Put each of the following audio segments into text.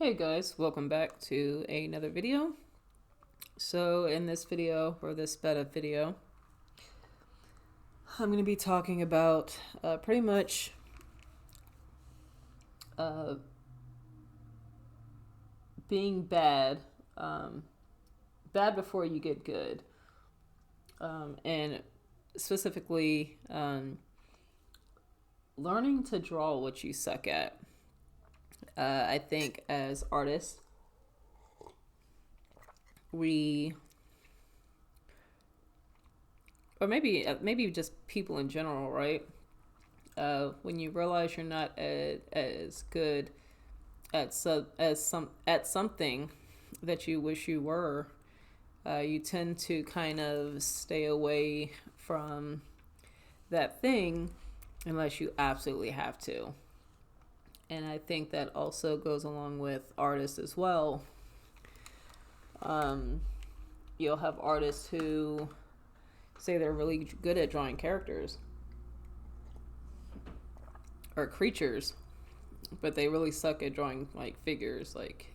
Hey guys, welcome back to another video. So in this video, or this beta video, I'm going to be talking about pretty much uh, being bad, um, bad before you get good, and specifically learning to draw what you suck at. I think as artists, we or maybe just people in general, right? When you realize you're not as good at something that you wish you were, you tend to kind of stay away from that thing unless you absolutely have to. And I think that also goes along with artists as well. Um, you'll have artists who say they're really good at drawing characters or creatures, but they really suck at drawing like figures, like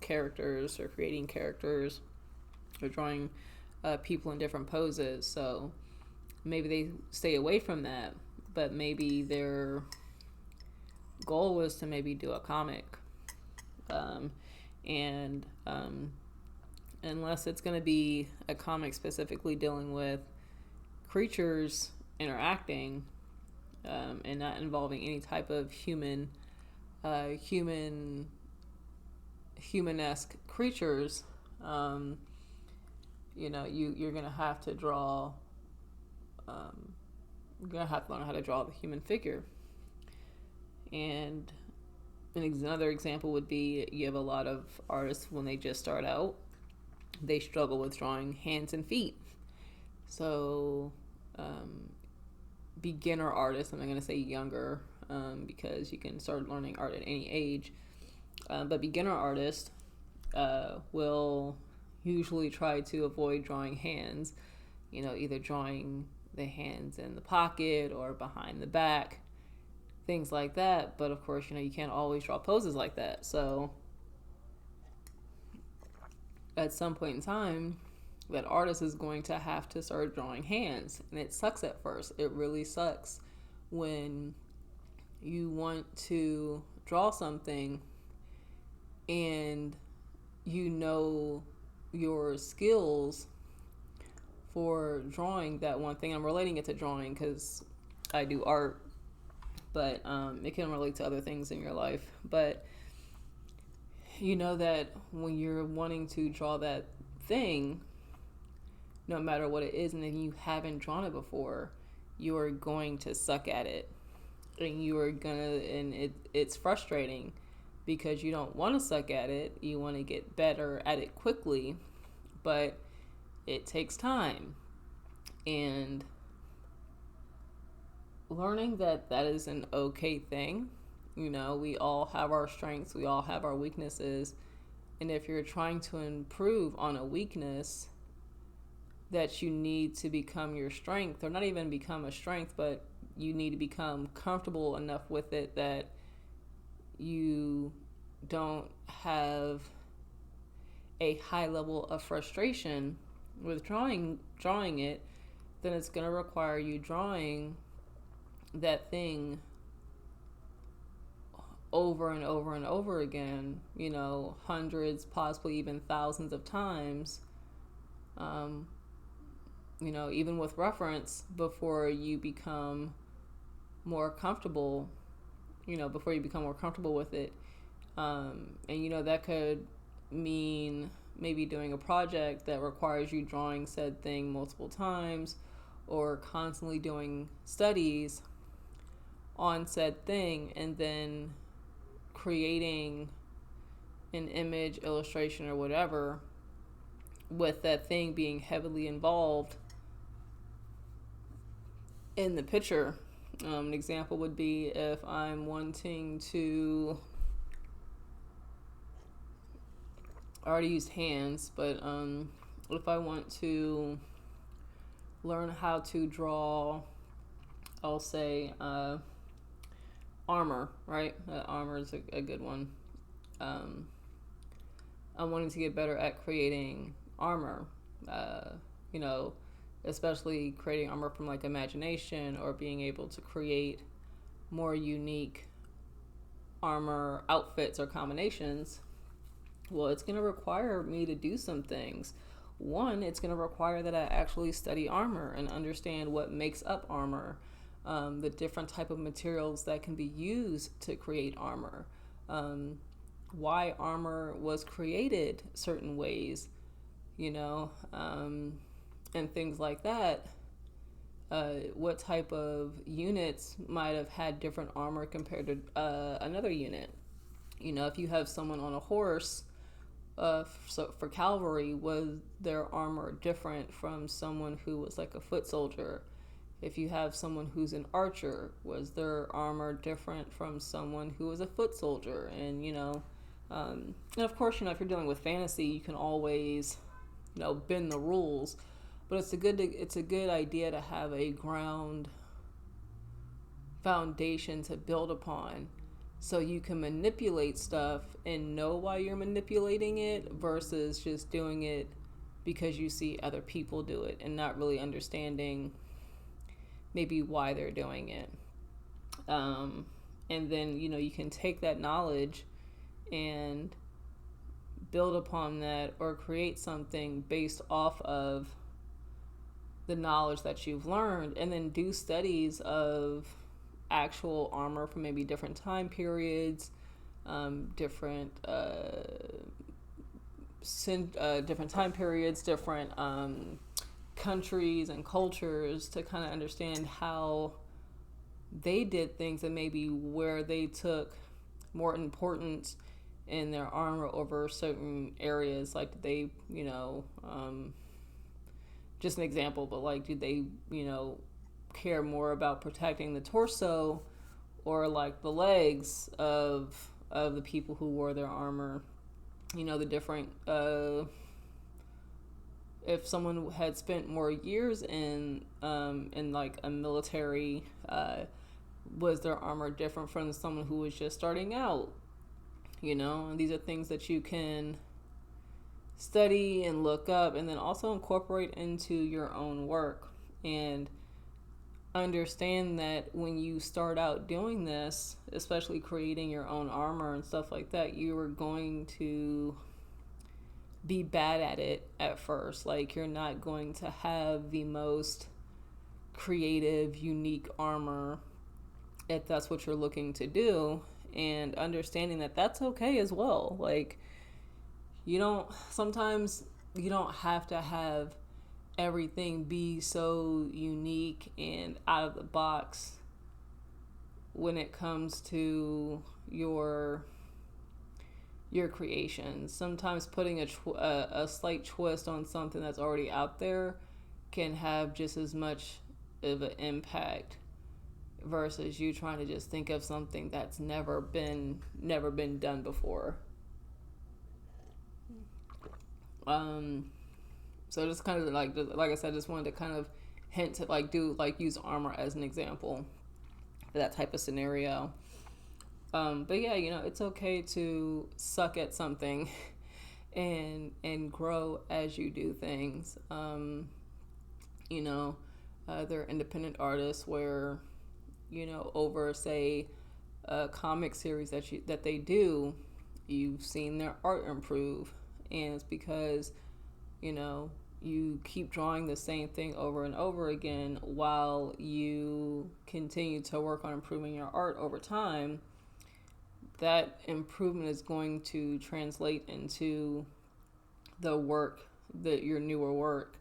characters, or creating characters, or drawing people in different poses. So maybe they stay away from that, but maybe their goal was to maybe do a comic, and unless it's going to be a comic specifically dealing with creatures interacting, and not involving any type of human-esque creatures, you're gonna have to draw. You're gonna have to learn how to draw the human figure. And another example would be, you have a lot of artists when they just start out, they struggle with drawing hands and feet. So beginner artists, I'm not going to say younger, because you can start learning art at any age, but beginner artists will usually try to avoid drawing hands, either drawing the hands in the pocket or behind the back, things like that. But of course, you can't always draw poses like that. So at some point in time, that artist is going to have to start drawing hands. And it sucks at first. It really sucks when you want to draw something and your skills for drawing that one thing. I'm relating it to drawing because I do art, but it can relate to other things in your life. But you know that when you're wanting to draw that thing, no matter what it is, and then you haven't drawn it before, you are going to suck at it. It's frustrating because you don't want to suck at it. You want to get better at it quickly, but it takes time. And learning that is an okay thing. We all have our strengths, we all have our weaknesses. And if you're trying to improve on a weakness that you need to become your strength, or not even become a strength, but you need to become comfortable enough with it that you don't have a high level of frustration with drawing it, then it's going to require you drawing that thing over and over and over again, hundreds, possibly even thousands of times, even with reference, before you become more comfortable, with it. And that could mean maybe doing a project that requires you drawing said thing multiple times, or constantly doing studies on said thing, and then creating an image, illustration, or whatever, with that thing being heavily involved in the picture. An example would be if I'm wanting to, I already used hands, but if I want to learn how to draw, I'll say armor, right? Armor is a good one. Um, I'm wanting to get better at creating armor. Uh, you know, especially creating armor from like imagination, or being able to create more unique armor outfits or combinations. Well, it's going to require me to do some things. One, it's going to require that I actually study armor and understand what makes up armor, the different type of materials that can be used to create armor, um, why armor was created certain ways, you know, and things like that. What type of units might have had different armor compared to another unit. You know, if you have someone on a horse, so for cavalry, was their armor different from someone who was like a foot soldier? If you have someone who's an archer, was their armor different from someone who was a foot soldier? And and of course, if you're dealing with fantasy, you can always, bend the rules. But it's a good idea to have a ground foundation to build upon, so you can manipulate stuff and know why you're manipulating it, versus just doing it because you see other people do it and not really understanding maybe why they're doing it. And then, you can take that knowledge and build upon that, or create something based off of the knowledge that you've learned, and then do studies of actual armor from maybe different time periods, different different time periods, different countries and cultures, to kind of understand how they did things, and maybe where they took more importance in their armor over certain areas. Like, they, just an example, but like, do they, care more about protecting the torso, or like the legs of the people who wore their armor? The different if someone had spent more years in like a military, was their armor different from someone who was just starting out? And these are things that you can study and look up, and then also incorporate into your own work. And understand that when you start out doing this, especially creating your own armor and stuff like that, you are going to be bad at it at first. Like, you're not going to have the most creative, unique armor if that's what you're looking to do. And understanding that that's okay as well. Like, sometimes you don't have to have everything be so unique and out of the box when it comes to your creations. Sometimes putting a slight twist on something that's already out there can have just as much of an impact, versus you trying to just think of something that's never been done before. So just kind of like I said, just wanted to kind of hint to use armor as an example for that type of scenario. But yeah, it's okay to suck at something and grow as you do things. There are independent artists where, over, say, a comic series that they do, you've seen their art improve, and it's because you keep drawing the same thing over and over again while you continue to work on improving your art over time. That improvement is going to translate into your newer work.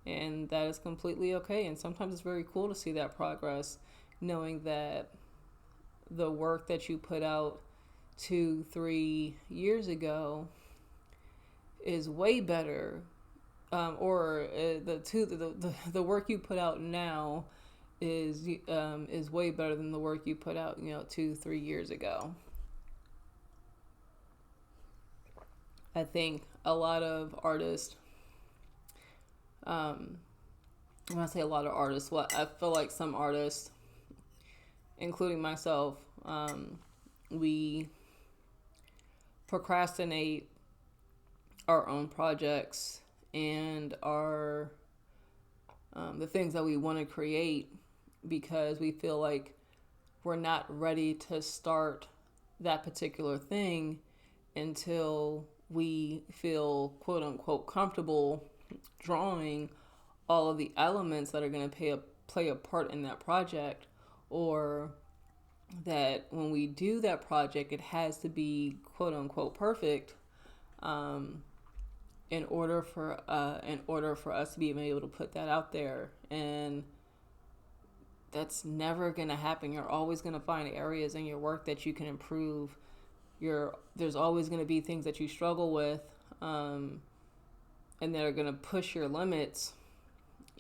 And that is completely okay. And sometimes it's very cool to see that progress, knowing that the work that you put out 2-3 years ago is way better, or the work you put out now is way better than the work you put out 2-3 years ago. I think a lot of artists, when I say a lot of artists, I feel like some artists, including myself, we procrastinate our own projects and our the things that we want to create because we feel like we're not ready to start that particular thing until we feel quote unquote comfortable drawing all of the elements that are going to play a part in that project, or that when we do that project it has to be quote unquote perfect, in order for us to be able to put that out there. And that's never going to happen. You're always going to find areas in your work that you can improve. There's always going to be things that you struggle with, and that are going to push your limits.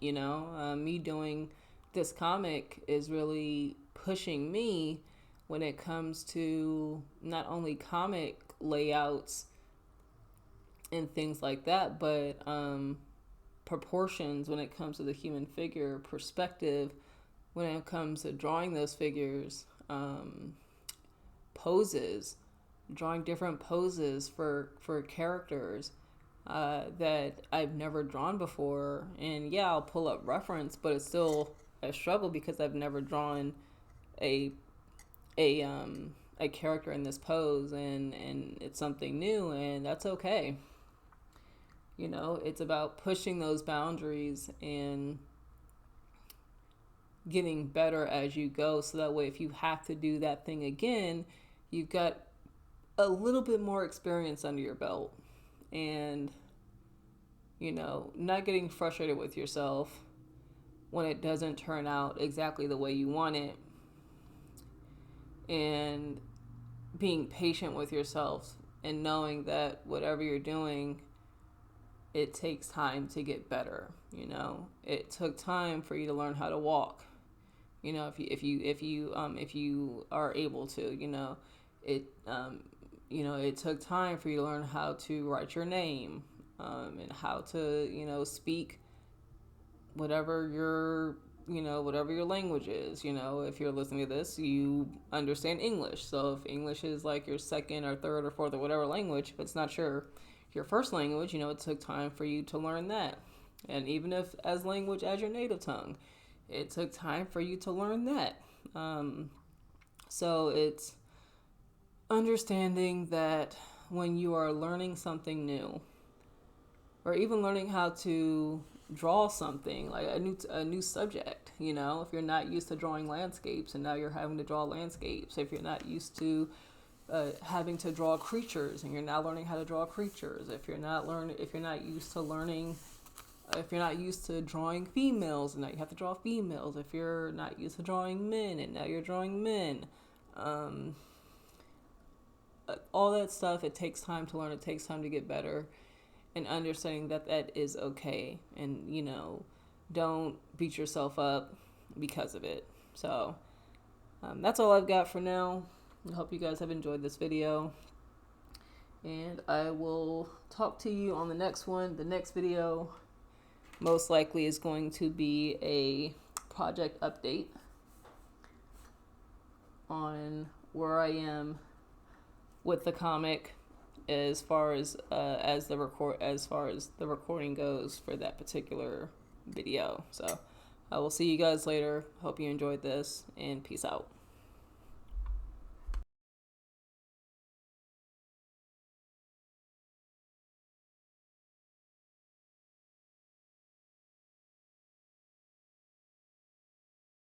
Me doing this comic is really pushing me when it comes to not only comic layouts and things like that, but proportions when it comes to the human figure, perspective when it comes to drawing those figures, poses, drawing different poses for characters that I've never drawn before. And yeah, I'll pull up reference, but it's still a struggle because I've never drawn a character in this pose, and it's something new, and that's okay. It's about pushing those boundaries and getting better as you go, so that way if you have to do that thing again, you've got a little bit more experience under your belt. And not getting frustrated with yourself when it doesn't turn out exactly the way you want it, and being patient with yourself and knowing that whatever you're doing, it takes time to get better. It took time for you to learn how to walk. If you are able to, it took time for you to learn how to write your name, and how to, speak whatever your language is. If you're listening to this, you understand English. So if English is like your second or third or fourth or whatever language, if it's not your first language, it took time for you to learn that. And even if as language as your native tongue, it took time for you to learn that. So it's understanding that when you are learning something new, or even learning how to draw something like a new subject, if you're not used to drawing landscapes and now you're having to draw landscapes, if you're not used to having to draw creatures and you're now learning how to draw creatures, if you're not used to drawing females and now you have to draw females, if you're not used to drawing men and now you're drawing men, all that stuff, it takes time to learn, it takes time to get better, and understanding that is okay, and don't beat yourself up because of it. So that's all I've got for now. I hope you guys have enjoyed this video, and I will talk to you on the next one. The next video most likely is going to be a project update on where I am with the comic as far as the recording goes for that particular video. So I will see you guys later. Hope you enjoyed this, and peace out.